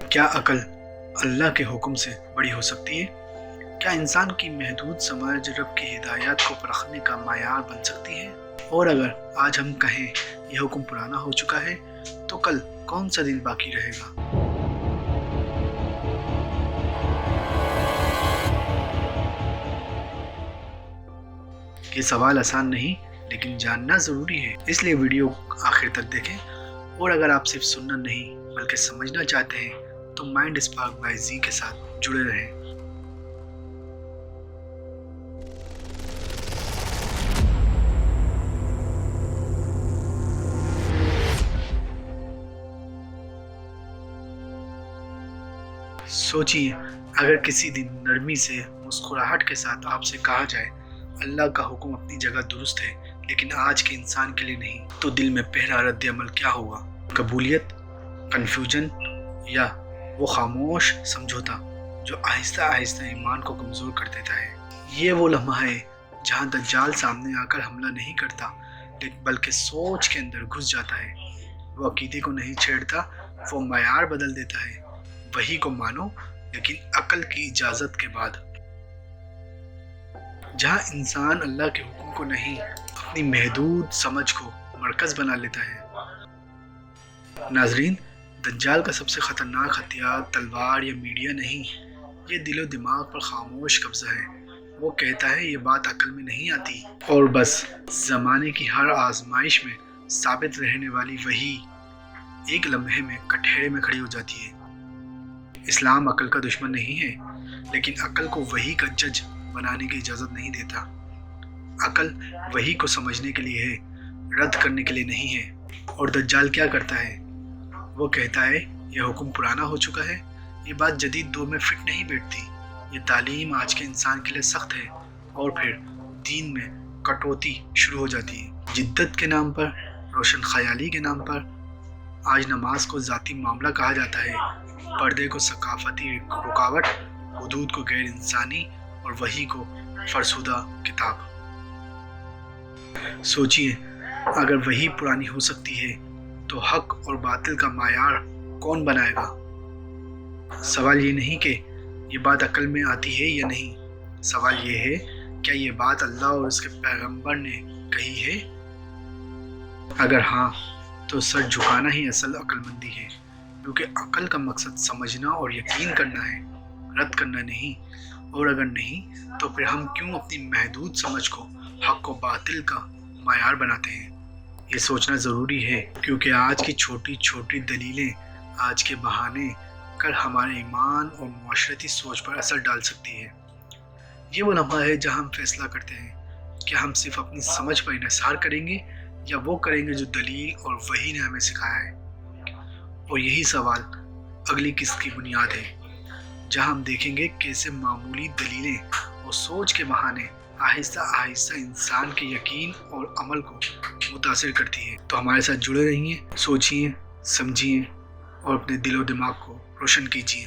کیا عقل اللہ کے حکم سے بڑی ہو سکتی ہے؟ کیا انسان کی محدود سمجھ رب کی ہدایات کو پرکھنے کا معیار بن سکتی ہے؟ اور اگر آج ہم کہیں یہ حکم پرانا ہو چکا ہے تو کل کون سا دن باقی رہے گا؟ یہ سوال آسان نہیں لیکن جاننا ضروری ہے، اس لیے ویڈیو آخر تک دیکھیں۔ اور اگر آپ صرف سننا نہیں بلکہ سمجھنا چاہتے ہیں تو مائنڈ اسپارک بائی زی کے ساتھ جڑے رہیں۔ سوچیے، اگر کسی دن نرمی سے مسکراہٹ کے ساتھ آپ سے کہا جائے اللہ کا حکم اپنی جگہ درست ہے لیکن آج کے انسان کے لیے نہیں، تو دل میں پہلا رد عمل کیا ہوگا؟ قبولیت، کنفیوژن، یا وہ خاموش سمجھوتا جو آہستہ آہستہ ایمان کو کمزور کر دیتا ہے؟ یہ وہ لمحہ ہے جہاں دجال سامنے آ کر حملہ نہیں کرتا بلکہ سوچ کے اندر گھس جاتا ہے۔ وہ عقیدے کو نہیں چھیڑتا، وہ معیار بدل دیتا ہے۔ وحی کو مانو لیکن عقل کی اجازت کے بعد۔ جہاں انسان اللہ کے حکم کو نہیں اپنی محدود سمجھ کو مرکز بنا لیتا ہے۔ ناظرین، دجال کا سب سے خطرناک ہتھیار تلوار یا میڈیا نہیں، یہ دل و دماغ پر خاموش قبضہ ہے۔ وہ کہتا ہے یہ بات عقل میں نہیں آتی، اور بس زمانے کی ہر آزمائش میں ثابت رہنے والی وحی ایک لمحے میں کٹہرے میں کھڑی ہو جاتی ہے۔ اسلام عقل کا دشمن نہیں ہے، لیکن عقل کو وحی کا جج بنانے کی اجازت نہیں دیتا۔ عقل وحی کو سمجھنے کے لیے ہے، رد کرنے کے لیے نہیں ہے۔ اور دجال کیا کرتا ہے؟ وہ کہتا ہے یہ حکم پرانا ہو چکا ہے۔ یہ بات جدید دور میں فٹ نہیں بیٹھتی۔ یہ تعلیم آج کے انسان کے لیے سخت ہے، اور پھر دین میں کٹوتی شروع ہو جاتی ہے۔ جدت کے نام پر، روشن خیالی کے نام پر آج نماز کو ذاتی معاملہ کہا جاتا ہے، پردے کو ثقافتی رکاوٹ، حدود کو غیر انسانی، اور وحی کو فرسودہ کتاب۔ سوچئے، اگر وحی پرانی ہو سکتی ہے تو حق اور باطل کا معیار کون بنائے گا؟ سوال یہ نہیں کہ یہ بات عقل میں آتی ہے یا نہیں، سوال یہ ہے کیا یہ بات اللہ اور اس کے پیغمبر نے کہی ہے؟ اگر ہاں تو سر جھکانا ہی اصل عقل مندی ہے، کیونکہ عقل کا مقصد سمجھنا اور یقین کرنا ہے، رد کرنا نہیں۔ اور اگر نہیں تو پھر ہم کیوں اپنی محدود سمجھ کو حق و باطل کا معیار بناتے ہیں؟ یہ سوچنا ضروری ہے، کیونکہ آج کی چھوٹی چھوٹی دلیلیں، آج کے بہانے کل ہمارے ایمان اور معاشرتی سوچ پر اثر ڈال سکتی ہے۔ یہ وہ لمحہ ہے جہاں ہم فیصلہ کرتے ہیں کہ ہم صرف اپنی سمجھ پر انحصار کریں گے یا وہ کریں گے جو دلیل اور وحی نے ہمیں سکھایا ہے۔ اور یہی سوال اگلی قسط کی بنیاد ہے، جہاں ہم دیکھیں گے کیسے معمولی دلیلیں اور سوچ کے بہانے آہستہ آہستہ انسان کے یقین اور عمل کو متاثر کرتی ہے۔ تو ہمارے ساتھ جڑے رہیے، سوچیے، سمجھیے اور اپنے دل و دماغ کو روشن کیجیے۔